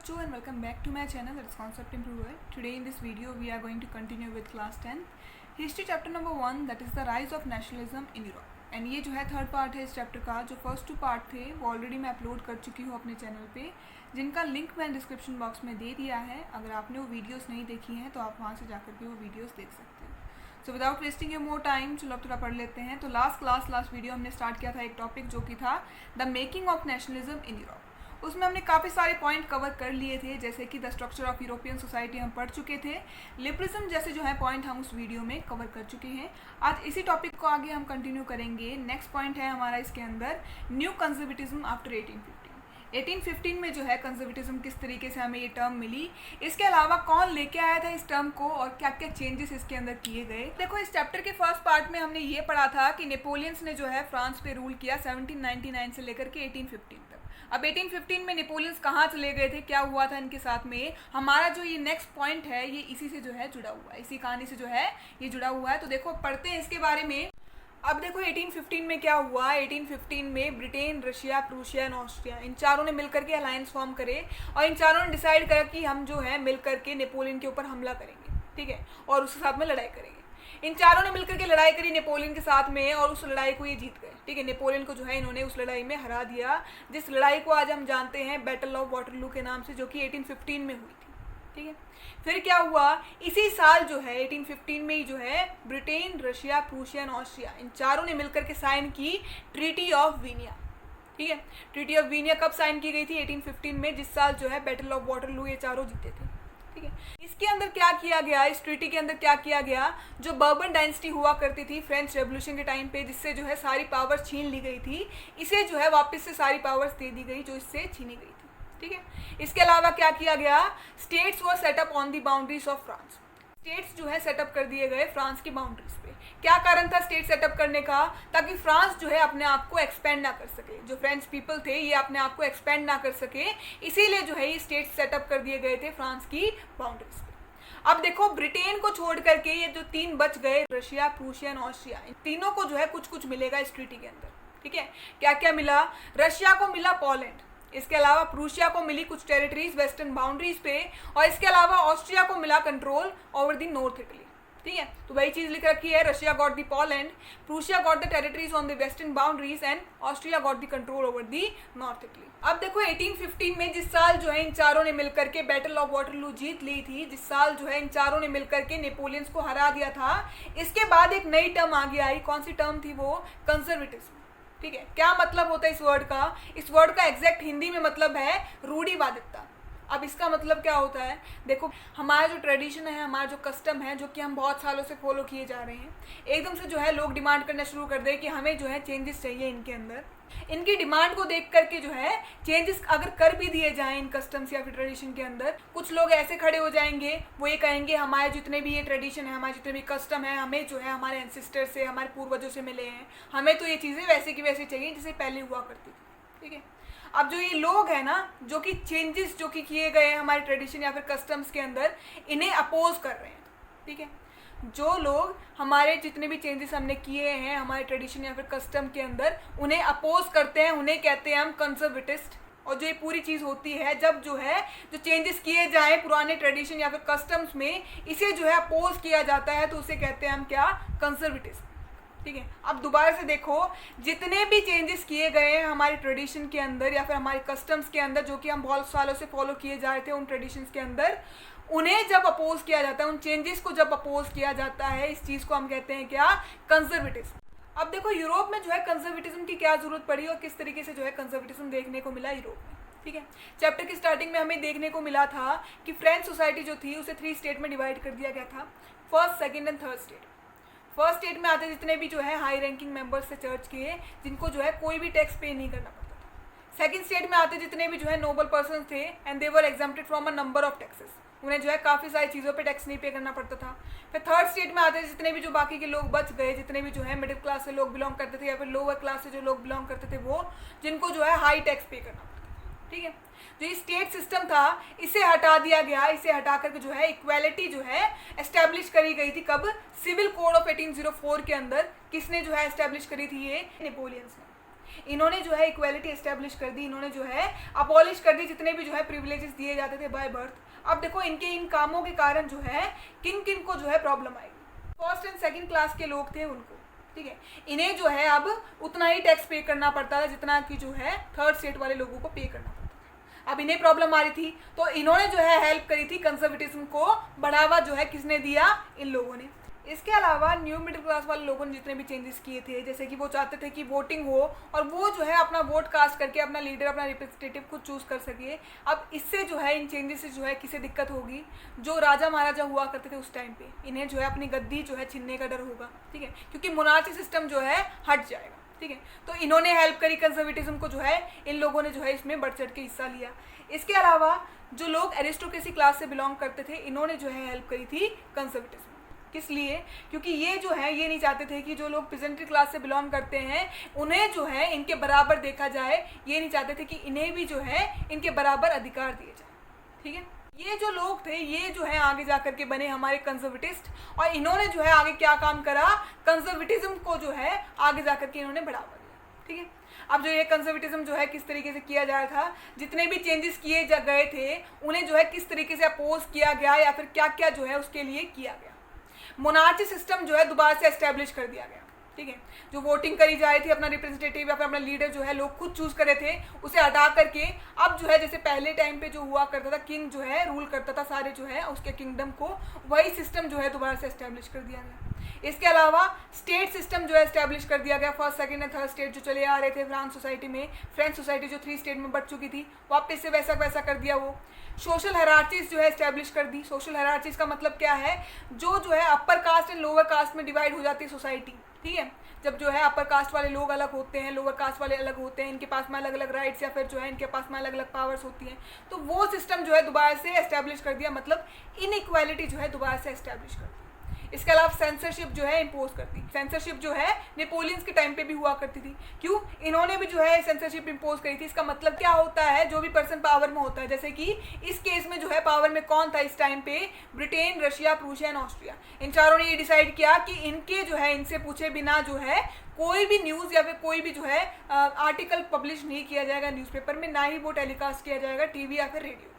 bachcho and welcome back to my channel, that's Concept Improver. Today in this video we are going to continue with class 10 history chapter number 1, that is the rise of nationalism in Europe. And ये जो है third part है इस chapter का. जो first two part थे वो already मैं अपलोड कर चुकी हूँ अपने चैनल पे, जिनका लिंक मैंने डिस्क्रिप्शन बॉक्स में दे दिया है. अगर आपने वो वीडियोस नहीं देखी हैं तो आप वहाँ से जाकर के वो वीडियोस देख सकते हो. सो विदाउट वेस्टिंग ए मोर टाइम चलो अब थोड़ा पढ़ लेते हैं. तो लास्ट वीडियो हमने स्टार्ट किया था एक टॉपिक जो कि था the making of nationalism in Europe. उसमें हमने काफ़ी सारे पॉइंट कवर कर लिए थे, जैसे कि the structure of European society हम पढ़ चुके थे. लिबरलिज्म जैसे जो है पॉइंट हम उस वीडियो में कवर कर चुके हैं. आज इसी टॉपिक को आगे हम कंटिन्यू करेंगे. नेक्स्ट पॉइंट है हमारा इसके अंदर न्यू कंजर्वेटिज्म आफ्टर 1815. 1815 में जो है कंजर्वेटिज्म किस तरीके से हमें ये टर्म मिली, इसके अलावा कौन लेके आया था इस टर्म को और क्या क्या चेंजेस इसके अंदर किए गए. देखो इस चैप्टर के फर्स्ट पार्ट में हमने ये पढ़ा था कि नेपोलियंस ने जो है फ्रांस पे रूल किया 1799 से लेकर के 1815 तक. अब 1815 में नेपोलियंस कहाँ चले गए थे, क्या हुआ था इनके साथ में, हमारा जो ये नेक्स्ट पॉइंट है ये इसी से जो है जुड़ा हुआ है, इसी कहानी से जो है ये जुड़ा हुआ है. तो देखो पढ़ते हैं इसके बारे में. अब देखो 1815 में क्या हुआ. 1815 में Britain, Russia, Prussia and Austria, इन चारों ने मिलकर के अलायंस फॉर्म करे और इन चारों ने डिसाइड करा कि हम जो है मिलकर के नेपोलियन के ऊपर हमला करेंगे, ठीक है, और उसके साथ में लड़ाई करेंगे. इन चारों ने मिलकर के लड़ाई करी नेपोलियन के साथ में और उस लड़ाई को ये जीत गए, ठीक है. नेपोलियन को जो है इन्होंने उस लड़ाई में हरा दिया, जिस लड़ाई को आज हम जानते हैं बैटल ऑफ वाटरलू के नाम से, जो कि 1815 में हुई थी, ठीक है. फिर क्या हुआ, इसी साल जो है 1815 में ही जो है Britain, Russia, Prussia and Austria, इन चारों ने मिलकर के साइन की ट्रीटी ऑफ वीनिया, ठीक है. ट्रीटी ऑफ वीनिया कब साइन की गई थी, 1815 में, जिस साल जो है बैटल ऑफ वाटरलू ये चारों जीते थे, ठीक है. इसके अंदर क्या किया गया, इस ट्रीटी के अंदर क्या किया गया, जो बर्बन डायनेस्टी हुआ करती थी फ्रेंच रेवोल्यूशन के टाइम पे, जिससे जो है सारी पावर्स छीन ली गई थी, इसे जो है वापस से सारी पावर्स दे दी गई जो इससे छीनी गई थी, ठीक है. इसके अलावा क्या किया गया, states were set up on the boundaries of France. States जो है सेटअप कर दिए गए फ्रांस की बाउंड्रीज पे. क्या कारण था स्टेट सेटअप करने का, ताकि फ्रांस जो है अपने आप को एक्सपेंड ना कर सके, जो फ्रेंच पीपल थे ये अपने आप को एक्सपेंड ना कर सके, इसीलिए जो है ये स्टेट सेटअप कर दिए गए थे फ्रांस की बाउंड्रीज पे. अब देखो ब्रिटेन को छोड़ करके ये जो तीन बच गए, रशिया, प्रूशिया एंड ऑस्ट्रिया, इन तीनों को जो है कुछ कुछ मिलेगा इस ट्रीटी के अंदर, ठीक है. क्या क्या मिला, रशिया को मिला पोलैंड, इसके अलावा प्रूशिया को मिली कुछ टेरिटरीज वेस्टर्न बाउंड्रीज पे, और इसके अलावा ऑस्ट्रिया को मिला control over the north Italy, ठीक है. तो वही चीज लिख रखी है, Russia got the Poland, Prussia got the territories on the western boundaries and Austria got the control over the north Italy. अब देखो 1815 में जिस साल जो है इन चारों ने मिलकर के बैटल ऑफ वाटरलू जीत ली थी, जिस साल जो है इन चारों ने मिलकर के नेपोलियंस को हरा दिया था, इसके बाद एक नई टर्म आगे आई. कौन सी टर्म थी वो, कंजर्वेटिज्म, ठीक है. क्या मतलब होता है इस वर्ड का, इस वर्ड का एग्जैक्ट हिंदी में मतलब है रूढ़िवादिता. अब इसका मतलब क्या होता है, देखो हमारा जो ट्रेडिशन है, हमारा जो कस्टम है, जो कि हम बहुत सालों से फॉलो किए जा रहे हैं, एकदम से जो है लोग डिमांड करना शुरू कर दे कि हमें जो है चेंजेस चाहिए इनके अंदर. इनकी डिमांड को देख करके जो है चेंजेस अगर कर भी दिए जाएं इन कस्टम्स या फिर ट्रेडिशन के अंदर, कुछ लोग ऐसे खड़े हो जाएंगे, वो ये कहेंगे हमारे जितने भी ये ट्रेडिशन है, हमारे जितने भी कस्टम है, हमें जो है हमारे एंसेस्टर से, हमारे पूर्वजों से मिले हैं, हमें तो ये चीज़ें वैसे की वैसे चाहिए जैसे पहले हुआ करती थी, ठीक है. अब जो ये लोग हैं ना, जो कि चेंजेस जो कि किए गए हैं हमारे ट्रेडिशन या फिर कस्टम्स के अंदर, इन्हें अपोज कर रहे हैं, ठीक है. जो लोग हमारे जितने भी चेंजेस हमने किए हैं हमारे ट्रेडिशन या फिर कस्टम के अंदर, उन्हें अपोज करते हैं, उन्हें कहते हैं हम कंजर्वेटिस्ट. और जो ये पूरी चीज़ होती है, जब जो है जो चेंजेस किए जाएं पुराने ट्रेडिशन या फिर कस्टम्स में, इसे जो है अपोज किया जाता है, तो उसे कहते हैं हम क्या, कंजर्वेटिज्म, ठीक है. अब दोबारा से देखो, जितने भी चेंजेस किए गए हैं हमारे ट्रेडिशन के अंदर या फिर हमारे कस्टम्स के अंदर, जो कि हम बहुत सालों से फॉलो किए जा रहे थे उन ट्रेडिशंस के अंदर, उन्हें जब अपोज किया जाता है, उन चेंजेस को जब अपोज किया जाता है, इस चीज़ को हम कहते हैं क्या, कंजर्वेटिज्म. अब देखो यूरोप में जो है कंजर्वेटिज्म की क्या जरूरत पड़ी और किस तरीके से जो है कंजर्वेटिज्म देखने को मिला यूरोप में, ठीक है. चैप्टर की स्टार्टिंग में हमें देखने को मिला था कि फ्रेंच सोसाइटी जो थी उसे 3 स्टेट में डिवाइड कर दिया गया था, first, second and third state. First state में आते जितने भी जो है हाई रैंकिंग मेंबर्स थे चर्च के, जिनको जो है कोई भी टैक्स पे नहीं करना पड़ता था. सेकंड स्टेट में आते जितने भी जो है नोबल पर्सन थे and they were exempted from a number of taxes, उन्हें जो है काफ़ी सारी चीज़ों पे टैक्स नहीं पे करना पड़ता था. फिर थर्ड स्टेट में आते जितने भी जो बाकी के लोग बच गए, जितने भी जो है मिडिल क्लास से लोग बिलोंग करते थे या फिर लोअर क्लास से जो लोग बिलोंग करते थे, वो जिनको जो है हाई टैक्स पे करना पड़ता था, ठीक है. जो ये स्टेट सिस्टम था इसे हटा दिया गया, इसे हटा करके जो है इक्वालिटी जो है एस्टेब्लिश करी गई थी. कब, सिविल कोड ऑफ 1804 के अंदर. किसने जो है एस्टेब्लिश करी थी, ये नेपोलियंस ने. इन्होंने जो है इक्वालिटी एस्टेब्लिश कर दी, इन्होंने जो है अबॉलिश कर दी जितने भी जो है प्रिविलेजेस दिए जाते थे बाय बर्थ। अब देखो इनके इन कामों के कारण जो है किन किन को जो है प्रॉब्लम आएगी। फर्स्ट एंड सेकंड क्लास के लोग थे उनको, ठीक है, इन्हें जो है अब उतना ही टैक्स पे करना पड़ता था जितना कि जो है थर्ड स्टेट वाले लोगों को पे करना पड़ता था। अब इन्हें प्रॉब्लम आ रही थी तो इन्होंने जो है हेल्प करी थी, कंजर्वेटिज्म को बढ़ावा जो है किसने दिया, इन लोगों ने। इसके अलावा न्यू मिडिल क्लास वाले लोगों ने जितने भी चेंजेस किए थे, जैसे कि वो चाहते थे कि वोटिंग हो और वो जो है अपना वोट कास्ट करके अपना लीडर, अपना रिप्रेजेंटेटिव खुद चूज कर सके। अब इससे जो है इन चेंजेस से जो है किसे दिक्कत होगी, जो राजा महाराजा हुआ करते थे उस टाइम पे, इन्हें जो है अपनी गद्दी जो है छीनने का डर होगा, ठीक है, क्योंकि मोनार्ची सिस्टम जो है हट जाएगा, ठीक है। तो इन्होंने हेल्प करी कंजर्वेटिज्म को, जो है इन लोगों ने जो है इसमें बढ़ चढ़ के हिस्सा लिया। इसके अलावा जो लोग एरिस्टोक्रेसी क्लास से बिलोंग करते थे, इन्होंने जो है हेल्प करी थी कंजर्वेटिज्म। किस लिए? क्योंकि ये जो है ये नहीं चाहते थे कि जो लोग पीजेंट्री क्लास से बिलोंग करते हैं उन्हें जो है इनके बराबर देखा जाए, ये नहीं चाहते थे कि इन्हें भी जो है इनके बराबर अधिकार दिए जाए, ठीक है। ये जो लोग थे ये जो है आगे जाकर के बने हमारे कंजर्वेटिस्ट, और इन्होंने जो है आगे क्या काम करा, कंजर्वेटिज्म को जो है आगे जाकर के इन्होंने बढ़ावा दिया, ठीक है। अब जो ये कंजर्वेटिज्म जो है किस तरीके से किया जा रहा था, जितने भी चेंजेस किए गए थे उन्हें जो है किस तरीके से अपोज किया गया या फिर क्या क्या जो है उसके लिए किया गया। मोनार्ची सिस्टम जो है दोबारा से एस्टेब्लिश कर दिया गया, ठीक है। जो वोटिंग करी जा रही थी, अपना रिप्रेजेंटेटिव या फिर अपना लीडर जो है लोग खुद चूज करे थे, उसे हटा करके अब जो है जैसे पहले टाइम पे जो हुआ करता था, किंग जो है रूल करता था सारे जो है उसके किंगडम को, वही सिस्टम जो है दोबारा से एस्टेब्लिश कर दिया गया। इसके अलावा स्टेट सिस्टम जो है एस्टेब्लिश कर दिया गया। First second and third state जो चले आ रहे थे फ्रांस सोसाइटी में, फ्रेंच सोसाइटी जो 3 स्टेट में बट चुकी थी, वापस से वैसा वैसा कर दिया। वो सोशल हायरार्कीज जो है एस्टेब्लिश कर दी। सोशल हायरार्कीज का मतलब क्या है, जो है upper caste and lower caste में डिवाइड हो जाती है सोसाइटी, ठीक है। जब जो है अपर कास्ट वाले लोग अलग होते हैं, लोअर कास्ट वाले अलग होते हैं, इनके पास में अलग अलग राइट्स या फिर जो है इनके पास में अलग अलग पावर्स होती हैं, तो वो सिस्टम जो है दोबारा से एस्टेब्लिश कर दिया, मतलब इनइक्वालिटी जो है दोबारा से एस्टेब्लिश कर दी। इसके अलावा सेंसरशिप जो है इम्पोज करती। सेंसरशिप जो है नेपोलियंस के टाइम पे भी हुआ करती थी। क्यों? इन्होंने भी जो है सेंसरशिप इम्पोज करी थी। इसका मतलब क्या होता है, जो भी पर्सन पावर में होता है, जैसे कि इस केस में जो है पावर में कौन था इस टाइम पे, Britain, Russia, Prussia and Austria. इन चारों ने ये डिसाइड किया कि इनके जो है इनसे पूछे बिना जो है कोई भी न्यूज़ या फिर कोई भी जो है आर्टिकल पब्लिश नहीं किया जाएगा न्यूज़पेपर में, ना ही वो टेलीकास्ट किया जाएगा टीवी या फिर रेडियो,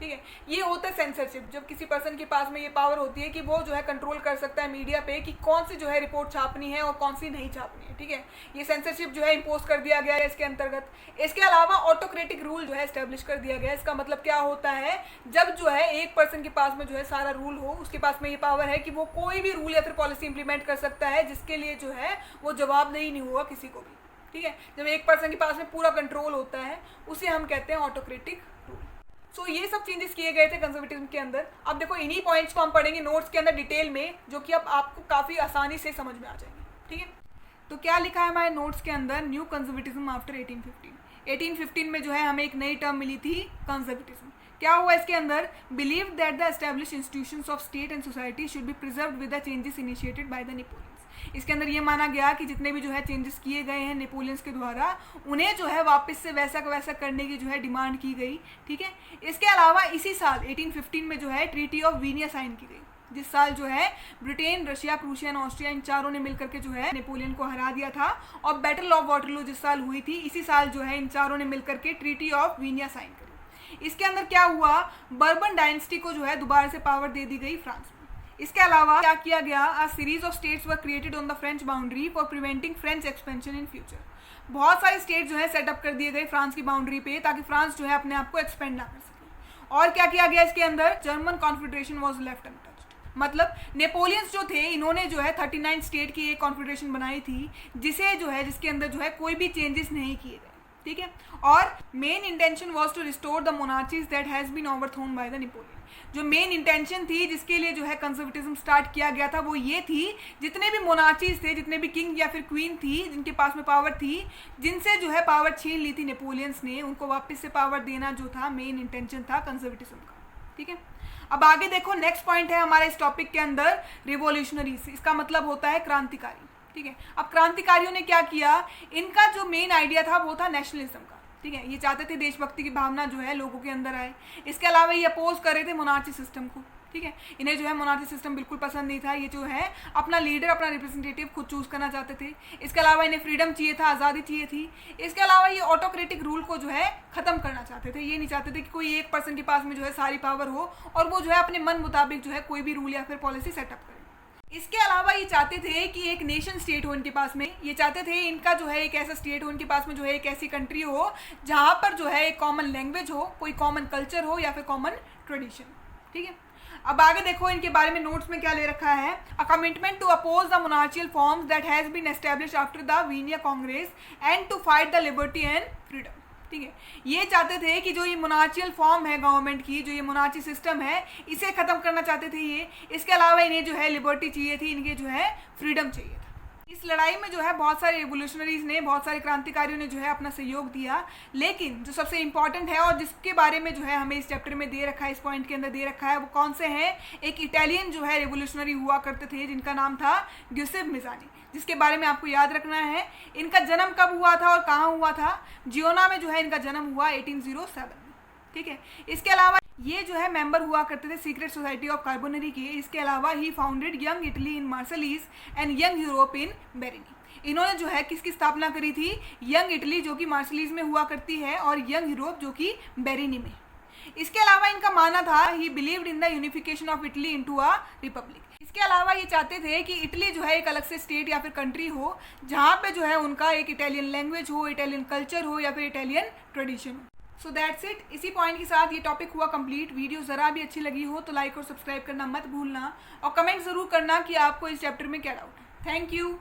ठीक है। ये होता है सेंसरशिप। जब किसी पर्सन के पास में ये पावर होती है कि वो जो है कंट्रोल कर सकता है मीडिया पे कि कौन सी जो है रिपोर्ट छापनी है और कौन सी नहीं छापनी है, ठीक है। ये सेंसरशिप जो है इम्पोज कर दिया गया है इसके अंतर्गत। इसके अलावा ऑटोक्रेटिक रूल जो है एस्टेब्लिश कर दिया गया है। इसका मतलब क्या होता है, जब जो है एक पर्सन के पास में जो है सारा रूल हो, उसके पास में ये पावर है कि वो कोई भी रूल या फिर पॉलिसी इंप्लीमेंट कर सकता है जिसके लिए जो है वो जवाबदेही नहीं होगा किसी को भी, ठीक है। जब एक पर्सन के पास में पूरा कंट्रोल होता है उसे हम कहते हैं ऑटोक्रेटिक रूल। सो ये सब चेंजेस किए गए थे कंजर्वेटिज्म के अंदर। अब देखो इन्हीं पॉइंट्स को हम पढ़ेंगे नोट्स के अंदर डिटेल में, जो कि अब आपको काफ़ी आसानी से समझ में आ जाएंगे, ठीक है। तो क्या लिखा है हमारे नोट्स के अंदर, न्यू कंजर्वेटिज्म आफ्टर 1815। 1815 में जो है हमें एक नई टर्म मिली थी कंजर्वेटिज्म। क्या हुआ इसके अंदर, believe that the establish institutions of state and society should be preserved with the changes initiated by the Napoleons. इसके अंदर ये माना गया कि जितने भी जो है चेंजेस किए गए हैं नेपोलियंस के द्वारा, उन्हें जो है वापस से वैसा का वैसा करने की जो है डिमांड की गई, ठीक है। इसके अलावा इसी साल 1815 में जो है ट्रीटी ऑफ वीनिया साइन की गई, जिस साल जो है Britain, Russia, Prussia and Austria इन चारों ने मिलकर के जो है नेपोलियन को हरा दिया था। और बैटल ऑफ वाटरलू जिस साल हुई थी, इसी साल जो है इन चारों ने मिलकर के ट्रीटी ऑफ वीनिया साइन करी। इसके अंदर क्या हुआ, बर्बन डायनेस्टी को जो है दोबारा से पावर दे दी गई फ्रांस में। इसके अलावा क्या किया गया, a series of states were created on the French boundary for preventing French expansion in future. बहुत सारे स्टेट जो है सेटअप कर दिए गए फ्रांस की बाउंड्री पे, ताकि फ्रांस जो है अपने आप को एक्सपेंड ना कर सके। और क्या किया गया इसके अंदर, German confederation was left untouched. मतलब नेपोलियंस जो थे इन्होंने जो है 39 स्टेट की एक कॉन्फेडरेशन बनाई थी, जिसे जो है जिसके अंदर जो है कोई भी चेंजेस नहीं किए गए, ठीक है। और main intention was to restore the monarchies that has been overthrown by the Napoleon. जो मेन इंटेंशन थी जिसके लिए जो है कंजर्वेटिज्म स्टार्ट किया गया था, वो ये थी, जितने भी मोनार्चीज थे, जितने भी किंग या फिर क्वीन थी जिनके पास में पावर थी, जिनसे जो है पावर छीन ली थी नेपोलियंस ने, उनको वापस से पावर देना जो था मेन इंटेंशन था कंजर्वेटिज्म का, ठीक है। अब आगे देखो, नेक्स्ट पॉइंट है हमारे इस टॉपिक के अंदर रिवॉल्यूशनरीज। इसका मतलब होता है क्रांतिकारी, ठीक है। अब क्रांतिकारियों ने क्या किया, इनका जो मेन आइडिया था वो था नेशनलिज्म का। ठीक है। ये चाहते थे देशभक्ति की भावना जो है लोगों के अंदर आए। इसके अलावा ये अपोज कर रहे थे मोनार्ची सिस्टम को, ठीक है। इन्हें जो है मोनार्ची सिस्टम बिल्कुल पसंद नहीं था। ये जो है अपना लीडर, अपना रिप्रेजेंटेटिव खुद चूज करना चाहते थे। इसके अलावा इन्हें फ्रीडम चाहिए था, आज़ादी चाहिए थी। इसके अलावा ये ऑटोक्रेटिक रूल को जो है ख़त्म करना चाहते थे। ये नहीं चाहते थे कि कोई एक पर्सन के पास में जो है सारी पावर हो और वो जो है अपने मन मुताबिक जो है कोई भी रूल या फिर पॉलिसी सेटअप करे। इसके अलावा ये चाहते थे कि एक नेशन स्टेट हो इनके पास में। ये चाहते थे इनका जो है एक ऐसा स्टेट हो इनके पास में, जो है एक ऐसी कंट्री हो जहाँ पर जो है एक कॉमन लैंग्वेज हो, कोई कॉमन कल्चर हो या फिर कॉमन ट्रेडिशन, ठीक है। अब आगे देखो इनके बारे में नोट्स में क्या ले रखा है। A commitment to oppose the monarchial forms that has been established after the Vienna congress and to fight the liberty and freedom, ठीक है। ये चाहते थे कि जो ये मोनार्चियल फॉर्म है गवर्नमेंट की, जो ये मोनार्ची सिस्टम है, इसे ख़त्म करना चाहते थे ये। इसके अलावा इन्हें जो है लिबर्टी चाहिए थी, इनके जो है फ्रीडम चाहिए था। इस लड़ाई में जो है बहुत सारे रिवोल्यूशनरीज ने, बहुत सारे क्रांतिकारियों ने जो है अपना सहयोग दिया। लेकिन जो सबसे इंपॉर्टेंट है और जिसके बारे में जो है हमें इस चैप्टर में दे रखा है, इस पॉइंट के अंदर दे रखा है, वो कौन से हैं। एक इटालियन जो है रिवोल्यूशनरी हुआ करते थे जिनका नाम था ग्यूसेप मिज़ानी, जिसके बारे में आपको याद रखना है। इनका जन्म कब हुआ था और कहाँ हुआ था। जियोना में जो है इनका जन्म हुआ 1807 में, ठीक है। इसके अलावा ये जो है मेंबर हुआ करते थे सीक्रेट सोसाइटी ऑफ कार्बोनरी के। इसके अलावा he founded young Italy in Marseilles and young Europe in Berne. इन्होंने जो है किसकी स्थापना करी थी। यंग इटली जो कि मार्सलीज में हुआ करती है और यंग यूरोप जो कि बेरिनी में। इसके अलावा इनका मानना था ही believed in the unification of Italy into a republic. इसके अलावा ये चाहते थे कि इटली जो है एक अलग से स्टेट या फिर कंट्री हो जहाँ पे जो है उनका एक इटालियन लैंग्वेज हो, इटालियन कल्चर हो या फिर इटालियन ट्रेडिशन हो। So that's it. इसी पॉइंट के साथ ये टॉपिक हुआ कंप्लीट। वीडियो ज़रा भी अच्छी लगी हो तो लाइक और सब्सक्राइब करना मत भूलना और कमेंट ज़रूर करना कि आपको इस चैप्टर में क्या डाउट है। Thank you.